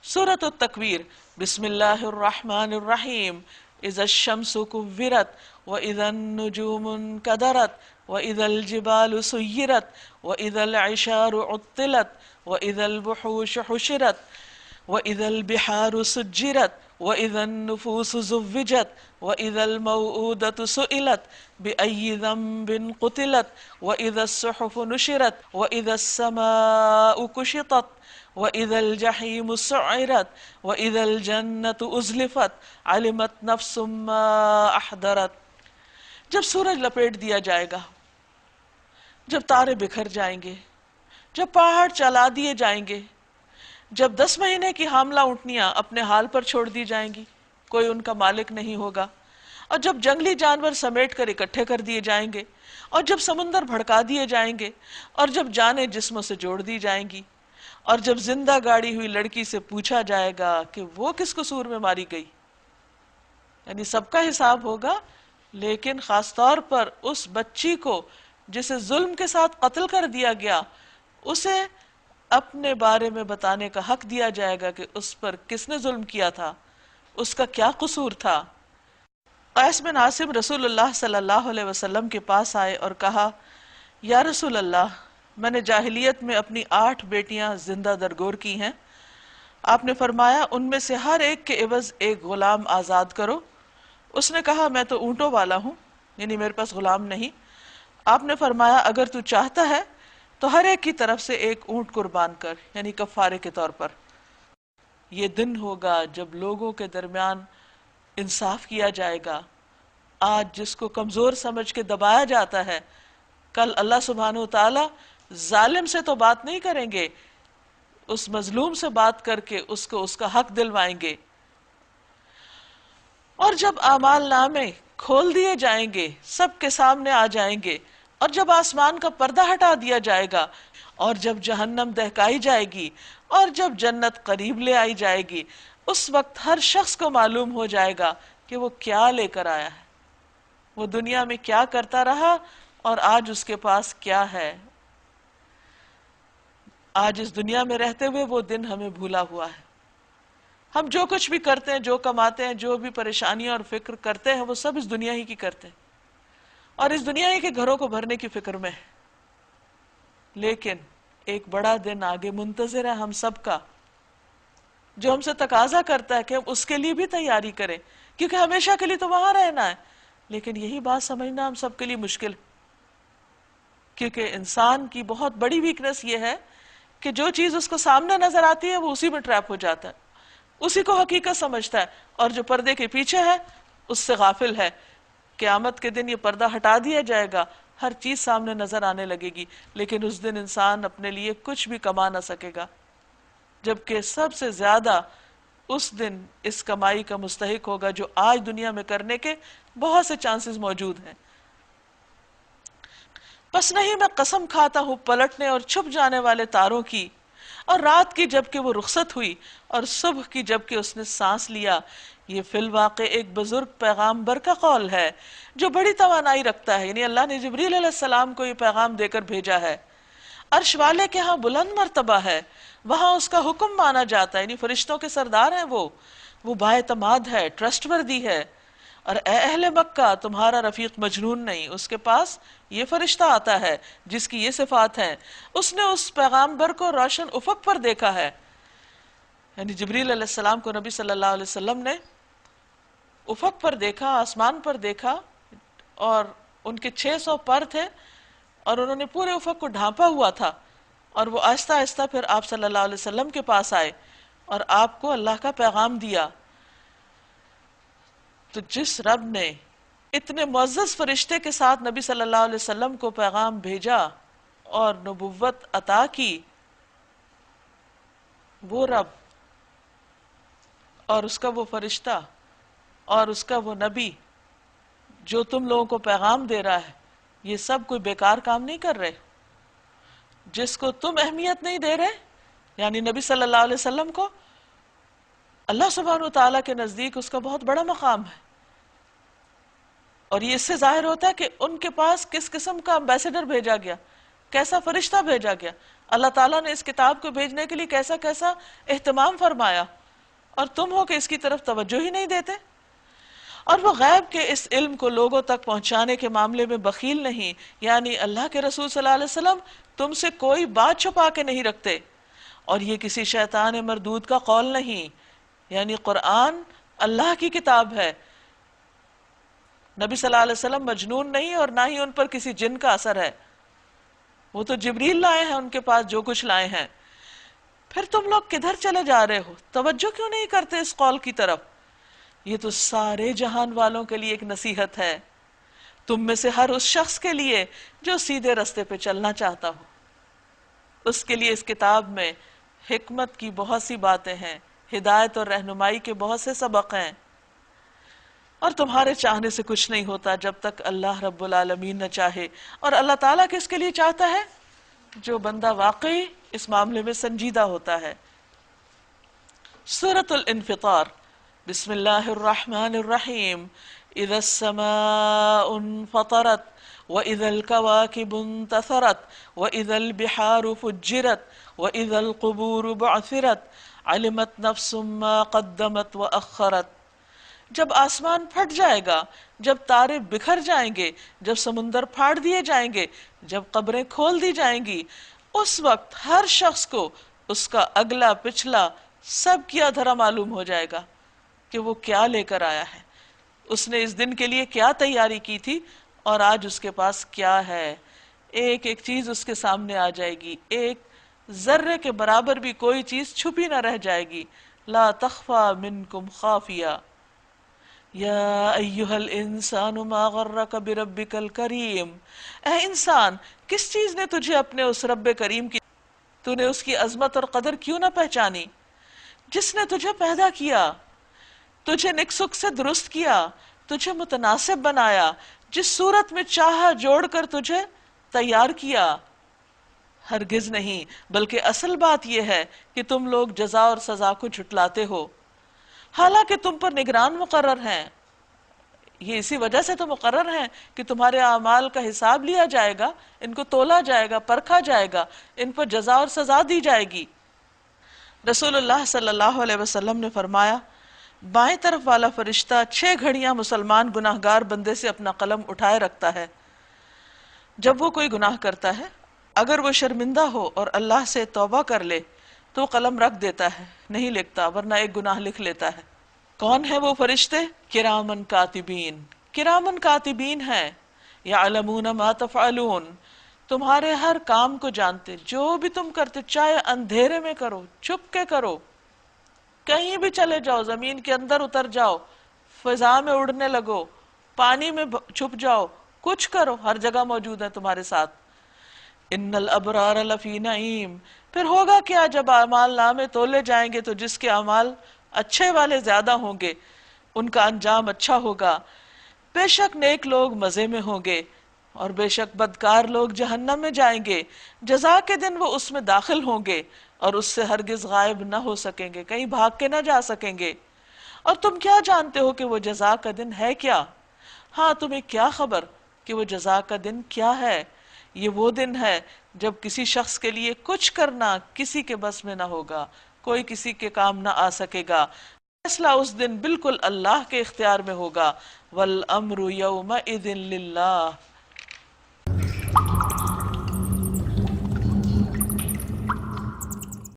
سورۃ التکویر۔ بسم اللہ الرحمن الرحیم۔ اذا الشمس کورت واذا النجوم انکدرت واذا الجبال سیرت واذا العشار عطلت واذا الوحوش حشرت واذا البحار سجرت واذا النفوس زوجت واذا الموءودة سئلت بأي ذنب قتلت واذا الصحف نشرت واذا السماء كشطت وَإِذَا الْجَحِيمُ سُعِّرَتْ وَإِذَا الْجَنَّةُ أُزْلِفَتْ عَلِمَتْ نَفْسٌ مَّا أَحْضَرَتْ۔ جب سورج لپیٹ دیا جائے گا، جب تارے بکھر جائیں گے، جب پہاڑ چلا دیے جائیں گے، جب 10 مہینے کی حاملہ اونٹنیاں اپنے حال پر چھوڑ دی جائیں گی، کوئی ان کا مالک نہیں ہوگا، اور جب جنگلی جانور سمیٹ کر اکٹھے کر دیے جائیں گے، اور جب سمندر بھڑکا دیے جائیں گے، اور جب جانیں جسموں سے جوڑ دی جائیں گی، اور جب زندہ گاڑی ہوئی لڑکی سے پوچھا جائے گا کہ وہ کس قصور میں ماری گئی، یعنی سب کا حساب ہوگا، لیکن خاص طور پر اس بچی کو جسے ظلم کے ساتھ قتل کر دیا گیا، اسے اپنے بارے میں بتانے کا حق دیا جائے گا کہ اس پر کس نے ظلم کیا تھا، اس کا کیا قصور تھا۔ قیس بن عاصم رسول اللہ صلی اللہ علیہ وسلم کے پاس آئے اور کہا، یا رسول اللہ، میں نے جاہلیت میں اپنی 8 بیٹیاں زندہ درگور کی ہیں۔ آپ نے فرمایا ان میں سے ہر ایک کے عوض ایک غلام آزاد کرو۔ اس نے کہا میں تو اونٹوں والا ہوں، یعنی میرے پاس غلام نہیں۔ آپ نے فرمایا اگر تو چاہتا ہے تو ہر ایک کی طرف سے ایک اونٹ قربان کر، یعنی کفارے کے طور پر۔ یہ دن ہوگا جب لوگوں کے درمیان انصاف کیا جائے گا۔ آج جس کو کمزور سمجھ کے دبایا جاتا ہے، کل اللہ سبحانہ وتعالی ظالم سے تو بات نہیں کریں گے، اس مظلوم سے بات کر کے اس کو اس کا حق دلوائیں گے۔ اور جب اعمال نامے کھول دیے جائیں گے، سب کے سامنے آ جائیں گے، اور جب آسمان کا پردہ ہٹا دیا جائے گا، اور جب جہنم دہکائی جائے گی، اور جب جنت قریب لے آئی جائے گی، اس وقت ہر شخص کو معلوم ہو جائے گا کہ وہ کیا لے کر آیا ہے، وہ دنیا میں کیا کرتا رہا اور آج اس کے پاس کیا ہے۔ آج اس دنیا میں رہتے ہوئے وہ دن ہمیں بھولا ہوا ہے۔ ہم جو کچھ بھی کرتے ہیں، جو کماتے ہیں، جو بھی پریشانیاں اور فکر کرتے ہیں، وہ سب اس دنیا ہی کی کرتے ہیں، اور اس دنیا ہی کے گھروں کو بھرنے کی فکر میں ہے۔ لیکن ایک بڑا دن آگے منتظر ہے ہم سب کا، جو ہم سے تقاضا کرتا ہے کہ ہم اس کے لیے بھی تیاری کریں، کیونکہ ہمیشہ کے لیے تو وہاں رہنا ہے۔ لیکن یہی بات سمجھنا ہم سب کے لیے مشکل، کیونکہ انسان کی بہت بڑی ویکنس یہ ہے کہ جو چیز اس کو سامنے نظر آتی ہے وہ اسی میں ٹریپ ہو جاتا ہے، اسی کو حقیقت سمجھتا ہے، اور جو پردے کے پیچھے ہے اس سے غافل ہے۔ قیامت کے دن یہ پردہ ہٹا دیا جائے گا، ہر چیز سامنے نظر آنے لگے گی، لیکن اس دن انسان اپنے لیے کچھ بھی کما نہ سکے گا، جبکہ سب سے زیادہ اس دن اس کمائی کا مستحق ہوگا جو آج دنیا میں کرنے کے بہت سے چانسز موجود ہیں۔ بس نہیں میں قسم کھاتا ہوں پلٹنے اور چھپ جانے والے تاروں کی، اور رات کی جب کہ وہ رخصت ہوئی، اور صبح کی جب کہ اس نے سانس لیا۔ یہ فی الواقع ایک بزرگ پیغامبر کا قول ہے جو بڑی توانائی رکھتا ہے، یعنی اللہ نے جبریل علیہ السلام کو یہ پیغام دے کر بھیجا ہے۔ عرش والے کے ہاں بلند مرتبہ ہے، وہاں اس کا حکم مانا جاتا ہے، یعنی فرشتوں کے سردار ہیں وہ بااعتماد ہے، ٹرسٹ وردی ہے۔ اور اے اہل مکہ، تمہارا رفیق مجنون نہیں، اس کے پاس یہ فرشتہ آتا ہے جس کی یہ صفات ہیں، اس نے اس پیغامبر کو روشن افق پر دیکھا ہے، یعنی جبریل علیہ السلام کو نبی صلی اللہ علیہ وسلم نے افق پر دیکھا، آسمان پر دیکھا، اور ان کے 600 پر تھے، اور انہوں نے پورے افق کو ڈھانپا ہوا تھا، اور وہ آہستہ آہستہ پھر آپ صلی اللہ علیہ وسلم کے پاس آئے اور آپ کو اللہ کا پیغام دیا۔ تو جس رب نے اتنے معزز فرشتے کے ساتھ نبی صلی اللہ علیہ وسلم کو پیغام بھیجا اور نبوت عطا کی، وہ رب اور اس کا وہ فرشتہ اور اس کا وہ نبی جو تم لوگوں کو پیغام دے رہا ہے، یہ سب کوئی بیکار کام نہیں کر رہے۔ جس کو تم اہمیت نہیں دے رہے، یعنی نبی صلی اللہ علیہ وسلم کو، اللہ سبحانہ وتعالیٰ کے نزدیک اس کا بہت بڑا مقام ہے، اور یہ اس سے ظاہر ہوتا ہے کہ ان کے پاس کس قسم کا امبیسڈر بھیجا گیا، کیسا فرشتہ بھیجا گیا، اللہ تعالیٰ نے اس کتاب کو بھیجنے کے لیے کیسا کیسا اہتمام فرمایا۔ اور تم ہو کہ اس کی طرف توجہ ہی نہیں دیتے۔ اور وہ غیب کے اس علم کو لوگوں تک پہنچانے کے معاملے میں بخیل نہیں، یعنی اللہ کے رسول صلی اللہ علیہ وسلم تم سے کوئی بات چھپا کے نہیں رکھتے، اور یہ کسی شیطان مردود کا قول نہیں، یعنی قرآن اللہ کی کتاب ہے، نبی صلی اللہ علیہ وسلم مجنون نہیں اور نہ ہی ان پر کسی جن کا اثر ہے، وہ تو جبریل لائے ہیں ان کے پاس جو کچھ لائے ہیں۔ پھر تم لوگ کدھر چلے جا رہے ہو؟ توجہ کیوں نہیں کرتے اس قول کی طرف؟ یہ تو سارے جہان والوں کے لیے ایک نصیحت ہے، تم میں سے ہر اس شخص کے لیے جو سیدھے رستے پہ چلنا چاہتا ہو، اس کے لیے اس کتاب میں حکمت کی بہت سی باتیں ہیں، ہدایت اور رہنمائی کے بہت سے سبق ہیں، اور تمہارے چاہنے سے کچھ نہیں ہوتا جب تک اللہ رب العالمین نہ چاہے۔ اور اللہ تعالیٰ کس کے لیے چاہتا ہے؟ جو بندہ واقعی اس معاملے میں سنجیدہ ہوتا ہے۔ سورۃ الانفطار، بسم اللہ الرحمن الرحیم، اذا السماء انفطرت واذا الكواكب انتثرت واذا البحار فجرت واذا القبور بعثرت علمت نفس ما قدمت واخرت۔ جب آسمان پھٹ جائے گا، جب تارے بکھر جائیں گے، جب سمندر پھاڑ دیے جائیں گے، جب قبریں کھول دی جائیں گی، اس وقت ہر شخص کو اس کا اگلا پچھلا سب کیا دھرا معلوم ہو جائے گا کہ وہ کیا لے کر آیا ہے، اس نے اس دن کے لیے کیا تیاری کی تھی اور آج اس کے پاس کیا ہے۔ ایک ایک چیز اس کے سامنے آ جائے گی، ایک ذرے کے برابر بھی کوئی چیز چھپی نہ رہ جائے گی۔ لا تخفى منکم خافیہ، یا ایہا الانسان ما غرک بربک الکریم، اے انسان کس چیز نے تجھے اپنے اس رب کریم کی، تو نے اس کی عظمت اور قدر کیوں نہ پہچانی، جس نے تجھے پیدا کیا، تجھے نکسک سے درست کیا، تجھے متناسب بنایا، جس صورت میں چاہا جوڑ کر تجھے تیار کیا۔ ہرگز نہیں، بلکہ اصل بات یہ ہے کہ تم لوگ جزا اور سزا کو جھٹلاتے ہو، حالانکہ تم پر نگران مقرر ہیں۔ یہ اسی وجہ سے تو مقرر ہیں کہ تمہارے اعمال کا حساب لیا جائے گا، ان کو تولا جائے گا، پرکھا جائے گا، ان پر جزا اور سزا دی جائے گی۔ رسول اللہ صلی اللہ علیہ وسلم نے فرمایا، بائیں طرف والا فرشتہ 6 گھڑیاں مسلمان گناہگار بندے سے اپنا قلم اٹھائے رکھتا ہے۔ جب وہ کوئی گناہ کرتا ہے، اگر وہ شرمندہ ہو اور اللہ سے توبہ کر لے تو قلم رکھ دیتا ہے، نہیں لکھتا، ورنہ ایک گناہ لکھ لیتا ہے۔ کون ہے وہ فرشتے؟ کرامن کاتبین، کرامن کاتبین ہیں، یعلمون ما تفعلون، تمہارے ہر کام کو جانتے، جو بھی تم کرتے، چاہے اندھیرے میں کرو، چھپ کے کرو، کہیں بھی چلے جاؤ، زمین کے اندر اتر جاؤ، فضا میں اڑنے لگو، پانی میں چھپ جاؤ، کچھ کرو، ہر جگہ موجود ہے تمہارے ساتھ۔ ان الابرار لفی نعیم، پھر ہوگا کیا جب اعمال نامے تولے جائیں گے تو جس کے اعمال اچھے والے زیادہ ہوں گے ان کا انجام اچھا ہوگا، بے شک نیک لوگ مزے میں ہوں گے اور بے شک بدکار لوگ جہنم میں جائیں گے، جزا کے دن وہ اس میں داخل ہوں گے اور اس سے ہرگز غائب نہ ہو سکیں گے، کہیں بھاگ کے نہ جا سکیں گے۔ اور تم کیا جانتے ہو کہ وہ جزا کا دن ہے کیا؟ ہاں تمہیں کیا خبر کہ وہ جزا کا دن کیا ہے؟ یہ وہ دن ہے جب کسی شخص کے لیے کچھ کرنا کسی کے بس میں نہ ہوگا، کوئی کسی کے کام نہ آ سکے گا، فیصلہ اس دن بالکل اللہ کے اختیار میں ہوگا۔ والامر یومئذ للہ،